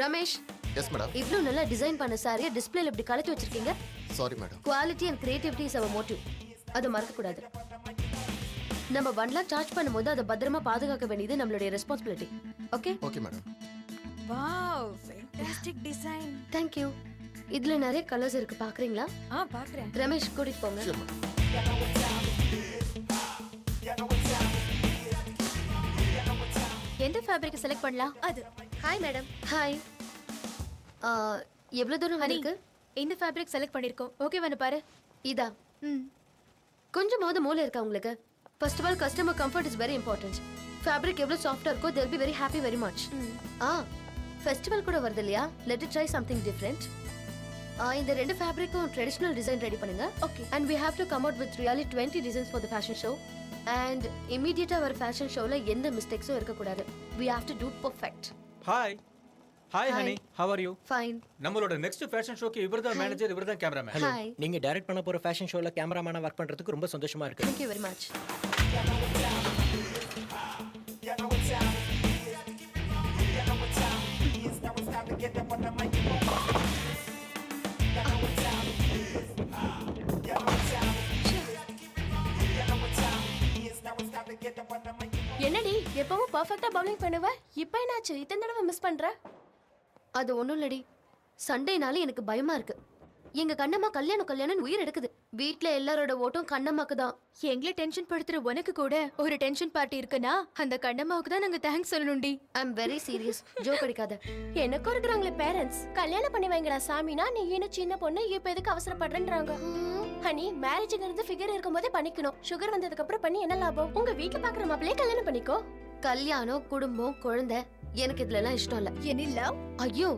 Ramesh, yes madam. இவ்ளோ நல்லா design பண்ண சாரியை டிஸ்ப்ளேல இப்படி கலட்டி வச்சிருக்கீங்க. Sorry madam. Quality and creativity is our motive. அதை மறக்க கூடாது. நம்ம 1 lakh சார்ஜ் பண்ணும்போது அதை பத்திரமா பாதுகாக்க வேண்டியது நம்மளுடைய responsibility. Okay? Okay madam. Wow, fantastic design. Thank you. இதுல நிறைய கலர்ஸ் இருக்கு, பாக்குறீங்களா? பாக்குறேன். ரமேஷ் கூட்டிட்டு போங்க. Sure madam. எந்த ஃபேப்ரிக் செலக்ட் பண்ணலாம்? அது. Hi madam. ஹாய். எவ்வளவு தூரம் இருக்கு? இந்த ஃபேப்ரிக் செலக்ட் பண்ணிருக்கோம். ஓகேவானு பாரு. இதா. கொஞ்சமாவது மூளை இருக்கா உங்களுக்கு? First of all customer comfort is very important. Fabric எவ்வளவு சாஃப்ட்டா இருக்கோ they'll be very happy very much. Festival கூட வருது இல்லையா? let it try something different. இந்த ரெண்டு ஃபேப்ரிக்கும் ட்ரெடிஷனல் டிசைன் ரெடி பண்ணுங்க. Okay. and we have to come out with really 20 designs for the fashion show. and immediately our fashion showல எந்த மிஸ்டேக்ஸும் இருக்க கூடாது. we have to do perfect. Hi honey, how are you? fine. நம்மளோட next fashion ஷோக்கு இவர்தான் manager, இவர்தான் cameraman. hi. நீங்க direct பண்ண போற ஃபேஷன் ஷோல கேமராமேனா வர்க் பண்றதுக்கு ரொம்ப சந்தோஷமா இருக்கு. thank you very much. என்னடி எப்பவும் பெர்ஃபெக்ட்டா பவுலிங் பண்ணுவ, இப்போ என்னாச்சு இத்தனை தடவை மிஸ் பண்ற? அது ஒண்ணும் இல்லடி, சண்டேனால எனக்கு பயமா இருக்கு. எங்க கண்ணம்மா கல்யாணம் உயிர் எடுக்குது. வீட்ல எல்லாரோட ஓட்டும் கண்ணம்மாக்கு தான். எங்களை டென்ஷன் படுத்துற உனக்கு கூட ஒரு டென்ஷன் பார்ட்டி இருக்குன்னா அந்த கண்ணம்மாவுக்கு தான் நாங்க தேங்க்ஸ் சொல்லணும்டி. I am very serious. Joke அடிக்காத. எனக்கும் இருக்கிறாங்களே பேரண்ட்ஸ், கல்யாணம் பண்ணி வைங்கடா சாமினா நீ இன்னும் சின்ன பொண்ணு இப்ப எதுக்கு அவசரப்படுறேன்றாங்க. ஹனி, மேரேஜ்ங்கிறது ஃபிகர் இருக்கும்போதே பண்ணிக்கணும். சுகர் வந்ததுக்கு அப்புறம் பண்ணி என்ன லாபம்? உங்க வீட்ல பாக்குற மாப்பிளையே கல்யாணம் பண்ணிக்கோ. கல்யாணம், குடும்பம், குழந்தை, எனக்கு இதுல எல்லாம் இஷ்டம் இல்ல. என்ன லவ்? ஐயோ,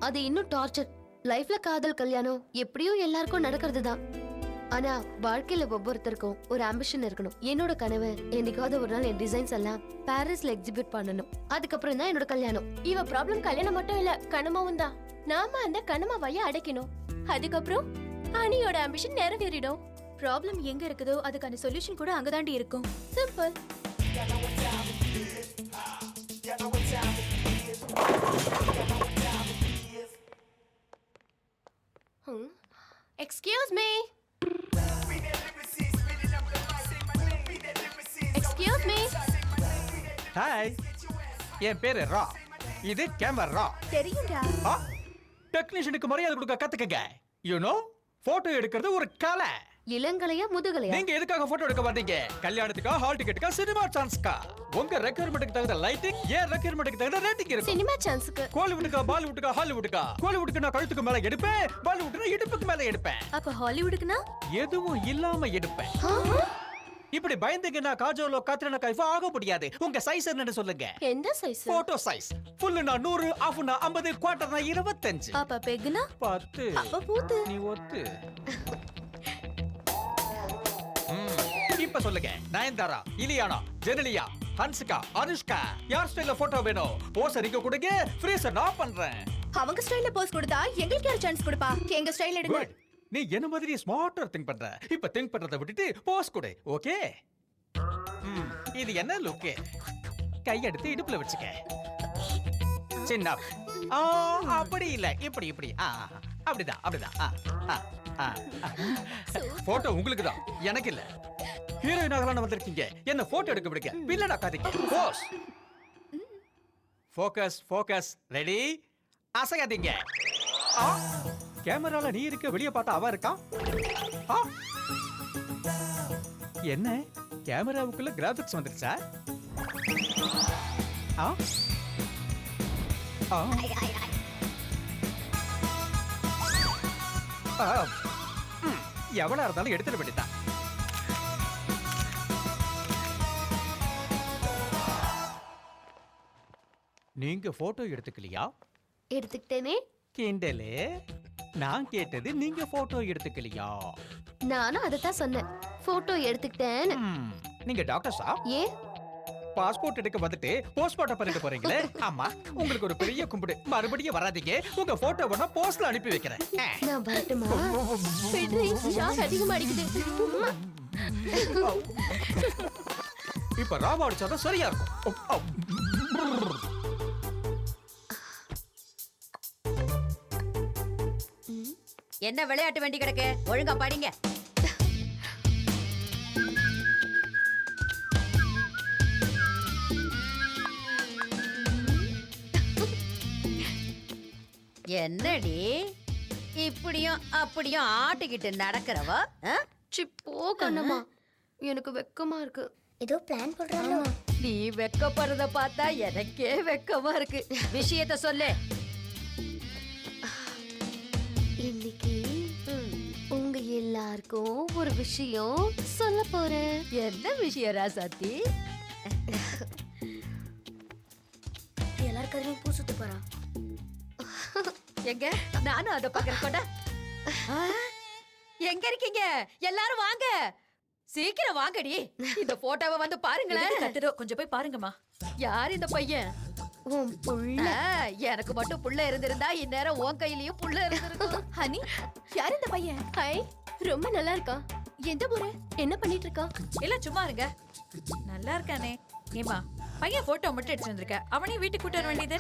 அது இன்னும் டார்ச்சர். லைஃப்ல காதல், கல்யாணம் எப்படியும் எல்லாருக்கும் நடக்கிறது தான். ஆனா வாழ்க்கையில ஒவ்வொருத்தருக்கும் ஒரு ஆம்பிஷன் இருக்கணும். என்னோட கனவு என்னைக்காவது ஒரு நாள் என் டிசைன்ஸ் எல்லாம் பாரிஸ்ல எக்ஸிபிட் பண்ணணும். அதுக்கப்புறம் தான் என்னோட கல்யாணம். இவ ப்ராப்ளம் கல்யாணம் மட்டும் இல்ல, கனமாவும் தான். நாம அந்த கனமாவைய அடைக்கணும். அதுக்கப்புறம் ஹனியோட ஆம்பிஷன் நிறைவேறிடும். ப்ராப்ளம் எங்க இருக்குதோ அதுக்கான சொல்யூஷன் கூட அங்கதாண்டி இருக்கும். Simple. Excuse me. Excuse me. Hi, என் பேரு ரா. இது கேமரா. தெரியும்டா. டெக்னீஷியனுக்கு மரியாதை கொடுக்க கத்துக்கங்க. யூ நோ, போட்டோ எடுக்கிறது ஒரு கலை. இளங்கலையா முதுகலையா? நீங்க எதுக்காக போட்டோ எடுக்க மாட்டீங்க? கல்யாணத்துக்கா, ஹால் டிக்கெட்டுக்கா, சினிமா சான்ஸ்க்கா? உங்க ரெக்யர்மென்ட்க்கு தகுந்த லைட்டிங், ஏன் ரெக்யர்மென்ட்க்கு தகுந்த ரேட்டிங் இருக்கும். சினிமா சான்ஸ்க்கு கோலிவுட்க்கா, பாலிவுட்க்கா, ஹாலிவுட்க்கா? கோலிவுட்க்கு நான் கழுத்துக்கு மேல எடுப்பேன், பாலிவுட்னா இடுப்புக்கு மேல எடுப்பேன். அப்ப ஹாலிவுட்க்குனா எதுவும் இல்லாம எடுப்பேன். இப்படி பயந்துங்கன்னா காஜோலோ, கத்ரினா கைஃப் ஆக முடியாது. உங்க சைஸ் என்னன்னு சொல்லுங்க. எந்த சைஸ்? Photo size. ஃபுல்லுனா 100, ஆஃப்னா 50, குவார்ட்டர்னா 25. அப்ப பெக்னா 10. அப்ப பூத்து. நீ ஒத்து. இப்ப சொல்லுங்க. நயன்தாரா, இலியானா, ஜெனலியா, ஹன்சிகா, அனுஷ்கா, யார் ஸ்டைல்ல போட்டோ வேணும்? போஸ் நீங்க கொடுங்க, ஃப்ரீசர் நான் பண்றேன். அவங்க ஸ்டைல்ல போஸ் கொடுத்தா எங்களுக்கு யார் சான்ஸ் கொடுப்பா? எங்க ஸ்டைல் எடுங்க. Good. நீ என்ன மாதிரி ஸ்மார்ட்டா திங்க் பண்ற. இப்ப திங்க் பண்றத விட்டுட்டு போஸ் கொடு. ஓகே? இது என்ன லுக்? கை எடுத்து இடுப்புல வச்சுக்க. சின்ன. அப்படி இல்ல, இப்படி இப்படி. அப்படிதான் அப்படிதான். போட்டோ உங்களுக்கு தான், எனக்கு இல்ல. ஹீரோயின் ஆகலாம்னு வந்திருக்கீங்க, என்ன போட்டோ எடுக்க பிடிக்க பில்லடா காதிங்க. போஸ். Focus focus. ரெடி? அசையாதீங்க. கேமரால நீ இருக்க, வெளிய பார்த்தா அவ இருக்கா. என்ன கேமராவுக்குள்ள கிராபிக்ஸ் வந்துருச்சா? எவ்வளவு இருந்தாலும் எடுத்துட வேண்டியதான். நீங்க போட்டோ எடுத்துக்கலையா? எடுத்துக்கிட்டேனே. கிண்டலே. நான் கேட்டது நீங்க போட்டோ எடுத்துக்கலையா? நானும் அதத்தான் சொன்னேன், போட்டோ எடுத்துக்கிட்டேன்னு. நீங்க டாக்டர்ஸா? ஏ, பாஸ்போர்ட் எடுக்க வந்துட்டு போஸ்ட்மார்ட்டம் பண்ணிட்டு போறீங்களே. ஆமா, உங்களுக்கு ஒரு பெரிய கும்பிடு. மறுபடியும் வராதீங்க. உங்க போட்டோ வேணா போஸ்ட்ல அனுப்பி வைக்கிறேன். நான் வரட்டுமா? ஷாக் அதிகமா அடிக்குது. இப்ப ராவா அடிச்சாதான் சரியா இருக்கும். என்ன விளையாட்டு வேண்டி கிடக்கு? ஒழுங்கா படிங்க. என்னடி இப்படியும் அப்படியும் ஆட்டிக்கிட்டு நடக்கிறவ? சி போ கண்ணம்மா, எனக்கு வெக்கமா இருக்கு. ஏதோ பிளான் போடுறாங்க. நீ வெக்கப்படுறத பார்த்தா எனக்கே வெக்கமா இருக்கு. விஷயத்த சொல்லு. இன்னைக்கு உங்க எல்லாருக்கும் ஒரு விஷயம் சொல்ல போறேன். என்ன விஷயம் ராசாத்தி? எல்லாருக்கும் பூ சுத்த போறா. எங்க நானும் அத பாக்குறேன். கொண்டா. எங்க இருக்கீங்க? எல்லாரும் வாங்க, சீக்கிரம் வாங்கடி. இந்த போட்டோவை வந்து பாருங்களேன். கத்துறோம், கொஞ்சம் போய் பாருங்கம்மா. யார் இந்த பையன்? உன் புள்ள. எனக்கு மட்டும் புள்ள இருந்திருந்தா இந்நேரம் உன் கையிலயும் புள்ள இருந்திருக்கும். ஹனி, யார் இந்த பையன்? ஹாய், ரொம்ப நல்லா இருக்கா. எந்த ஊரு? என்ன பண்ணிட்டு இருக்கா? எல்லாம் சும்மா இருங்க. நல்லா இருக்கானே. ஏமா, பையன் போட்டோ மட்டும் எடுத்து வந்திருக்க. அவனையும் வீட்டுக்கு கூட்டு வர வேண்டியது.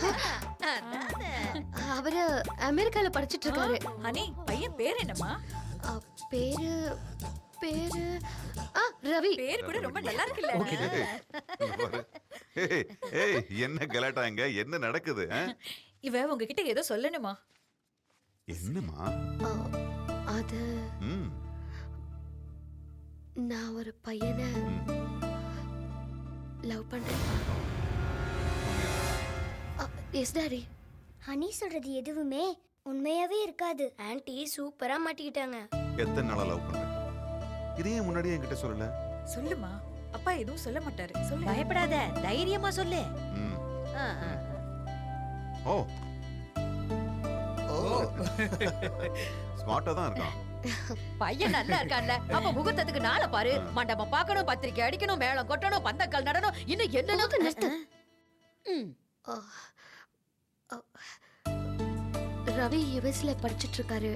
அவரு அமெரிக்கால படிச்சிட்டு இருக்காரு. ஹனி, பையன் பேர் என்னம்மா? பேரு பேரு ரவி. பேர் கூட ரொம்ப நல்லா இருக்குல்ல. ஏய், என்ன கலாட்டாங்க? என்ன நடக்குது? இவ உங்ககிட்ட ஏதோ சொல்லணுமா? என்னம்மா? அது நான் ஒரு பையனை லவ் பண்றேன். Yes daddy. ஹனி சொல்றது எதுவுமே உண்மையாவே இருக்காது. ஆன்ட்டி சூப்பரா மாட்டிக்கிட்டாங்க. எத்தனை நாளா லவ் பண்ற? இதையே முன்னாடியே என்கிட்ட சொல்லல. சொல்லுமா, அப்பா எதுவும் சொல்ல மாட்டாரு. சொல்லு. பயப்படாத, தைரியமா சொல்லு. ஓ ஸ்மார்ட்டா தான் இருக்கான் பையன். நல்லா இருக்கான்ல? அப்ப முகூர்த்தத்துக்கு நாளை பாரு. மண்டபம் பார்க்கணும், பத்திரிக்கை அடிக்கணும், மேளம் கொட்டணும், பந்தக்கால் நடணும், இன்னும் என்ன நிறுத்து. ரவி யுஎஸ்ல படிச்சிட்டு இருக்காரு.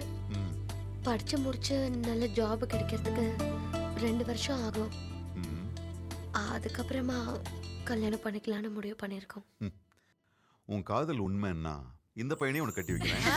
படிச்சு முடிச்சு நல்ல ஜாப் கிடைக்கிறதுக்கு 2 வருஷம் ஆகும். அதுக்கப்புறமா கல்யாணம் பண்ணிக்கலாம்னு முடிவு பண்ணிருக்கோம். உன் காதல் உண்மைன்னா இந்த பையனே உனக்கு கட்டி வைக்கிறேன்.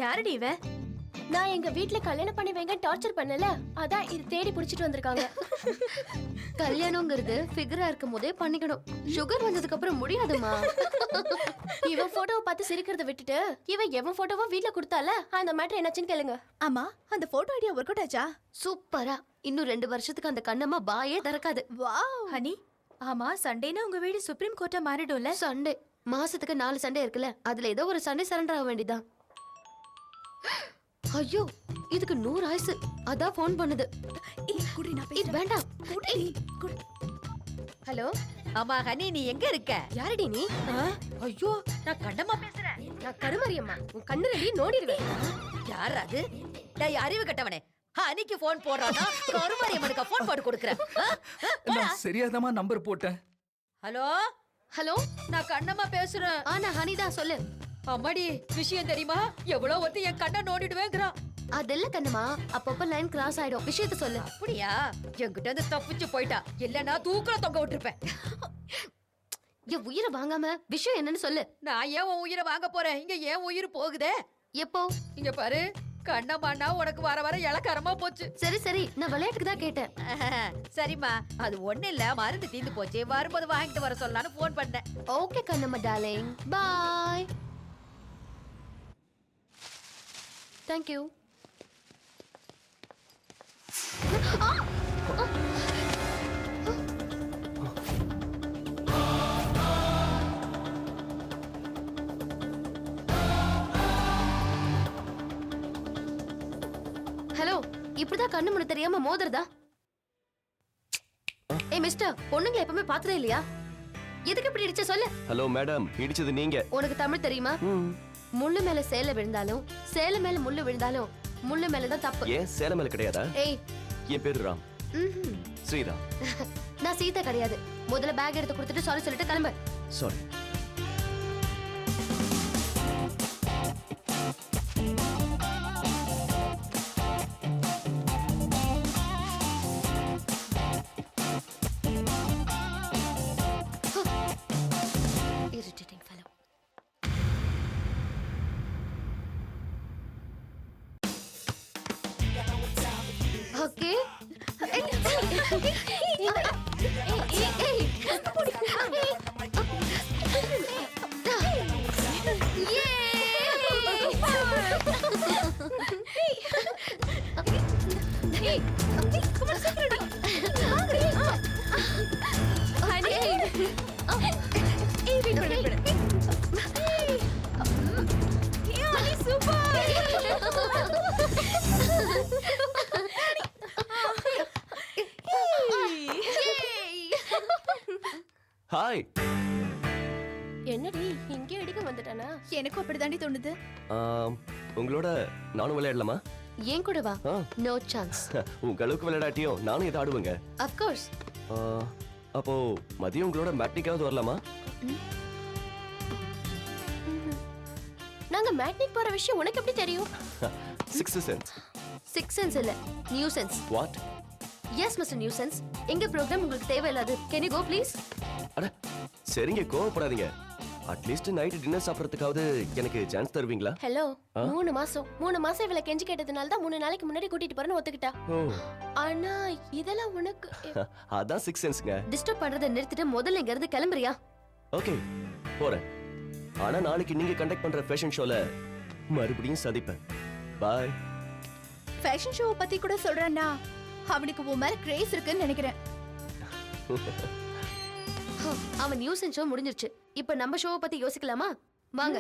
யாரடி இவ? நான் எங்க வீட்ல கல்யாணம் பண்ணி வைங்க டார்ச்சர் பண்ணல, அதான் இது தேடி புடிச்சிட்டு வந்திருக்காங்க. கல்யாணங்கிறது ஃபிகரா இருக்கும் போதே பண்ணிக்கணும். சுகர் வந்ததுக்கு அப்புறம் முடியாதுமா. இவன் போட்டோவை பார்த்து சிரிக்கிறத விட்டுட்டு இவன் எவன் போட்டோவோ வீட்ல கொடுத்தால அந்த மேட்டர் என்னாச்சுன்னு கேளுங்க. ஆமா, அந்த போட்டோ ஐடியா ஒர்க் அவுட் ஆச்சா? சூப்பரா. இன்னும் 2 வருஷத்துக்கு அந்த கண்ணம்மா பாயே திறக்காது. வாவ். ஹனி, ஆமா சண்டேனா உங்க வீடு சுப்ரீம் கோர்ட்டா மாறிடும்ல? சண்டே மாசத்துக்கு 4 சண்டே இருக்குல்ல, அதுல ஏதோ ஒரு சண்டே சரண்டர் ஆக வேண்டியதான். ஐயோ, இதுக்கு 100 ஆயுசு. அதான் ஃபோன் பண்ணுது. வேண்டாம். ஹலோ. ஆமா ஹனி, நீ எங்க இருக்க? யாரடி நீ? ஐயோ, நான் கண்ணம்மா பேசுறேன். நான் கருமரியம்மா. உன் கண்ணு ரெடி நோண்டிடுவேன். யார் அது? டேய் அறிவு கட்டவனே, ஹனிக்கு ஃபோன் போடுறானா? கருமாரியம்மனுக்கு ஃபோன் போட்டு கொடுக்குறேன். நான் சரியாதமா நம்பர் போட்டேன். ஹலோ ஹலோ, நான் கண்ணம்மா பேசுறேன். நான் ஹனிதா, சொல்லு. அம்மாடி, விஷயம் தெரியுமா? எவ்வளவு ஒருத்தி என் கண்ணை நோண்டிடுவேங்கிறான். அதெல்ல கண்ணம்மா, அப்பப்ப லைன் கிராஸ் ஆயிடும். விஷயத்த சொல்லு. அப்படியா? என்கிட்ட இருந்து தப்பிச்சு போயிட்டா. இல்லன்னா தூக்குல தொங்க விட்டுருப்பேன். என் உயிரை வாங்காம விஷயம் என்னன்னு சொல்லு. நான் ஏன் உன் உயிரை வாங்க போறேன்? இங்க ஏன் உயிர் போகுதே? எப்போ? இங்க பாரு, கண்ணம்மாண்ணா உனக்கு வர வர இளக்காரமா போச்சு. சரி சரி, நான் விளையாட்டுக்கு தான் கேட்டேன். சரிம்மா, அது ஒண்ணு இல்ல, மருந்து தீந்து போச்சு, வரும்போது வாங்கிட்டு வர சொல்லலான்னு போன் பண்ணேன். Okay Kannamma darling, bye. Thank you. Hello, இப்படிதான் கண்ணு முன்ன தெரியாம மோதுறதா? ஏய் மிஸ்டர், பொண்ணுங்களை எப்பவுமே பார்த்ததே இல்லையா? எதுக்கு இப்படி இடிச்ச சொல்லு. ஹலோ மேடம், இடிச்சது நீங்க. உனக்கு தமிழ் தெரியுமா? முள்ளு மேல சேலை விழுந்தாலும் சேலை மேல முள்ளு விழுந்தாலும் முள்ளு மேலதான் தப்பு. ஏன் சேலை மேல கிடையாதா? ஏய், என் பேரு ராம். ஸ்ரீராம். நான் சீதா கிடையாது. முதல்ல பேக் எடுத்து கொடுத்துட்டு சாரி சொல்லிட்டு கிளம்பு. Sorry. Irritating fellow. Okay. Hi. என்னடி இங்கே அடிக்க வந்துட்டானா? எனக்கும் அப்படிதாண்டி தோணுது. உங்களோட நானும் விளையாடலாமா? ஏன் கூட வா. No chance. உங்க அளவுக்கு விளையாடாட்டியும் நானும் இதை ஆடுவேங்க. Of course. அப்போ மதியம் உங்களோட மேட்னிக்காவது வரலாமா? நாங்க மேட்னிக் போற விஷயம் உனக்கு எப்படி தெரியும்? Six sense. சிக்ஸ் சென்ஸ் இல்ல, new sense. What? Yes mister new sense. எங்க ப்ரோக்ராம் உங்களுக்கு தேவையில்லாது. Can you go please? அட சரிங்க, கோவப்படாதீங்க. அட்லீஸ்ட் நைட் டின்னர் சாப்பிடறதுக்காவது எனக்கு சான்ஸ் தருவீங்களா? ஹலோ, 3 மாசம் இவளை கெஞ்சி கேட்டதுனால தான் 3 நாளைக்கு முன்னாடி கூட்டிட்டு போறேன்னு ஒத்துக்கிட்டா. ஆனா இதெல்லாம் உனக்கு அதான் சிக்ஸ் சென்ஸ்ங்க. டிஸ்டர்ப் பண்றதை நிறுத்திட்டு முதல்ல இங்க இருந்து கிளம்புறியா? ஓகே, போறேன். ஆனா நாளைக்கு நீங்க கண்டக்ட் பண்ற ஃபேஷன் ஷோல மறுபடியும் சந்திப்பேன். பை. ஃபேஷன் ஷோ பத்தி கூட சொல்றானா? அவனுக்கு உன் மேல கிரேஸ் இருக்குன்னு நினைக்கிறேன். அவன் நியூஸ் ஷோ முடிஞ்சிருச்சு. இப்ப நம்ம ஷோவை பத்தி யோசிக்கலாமா? வாங்க.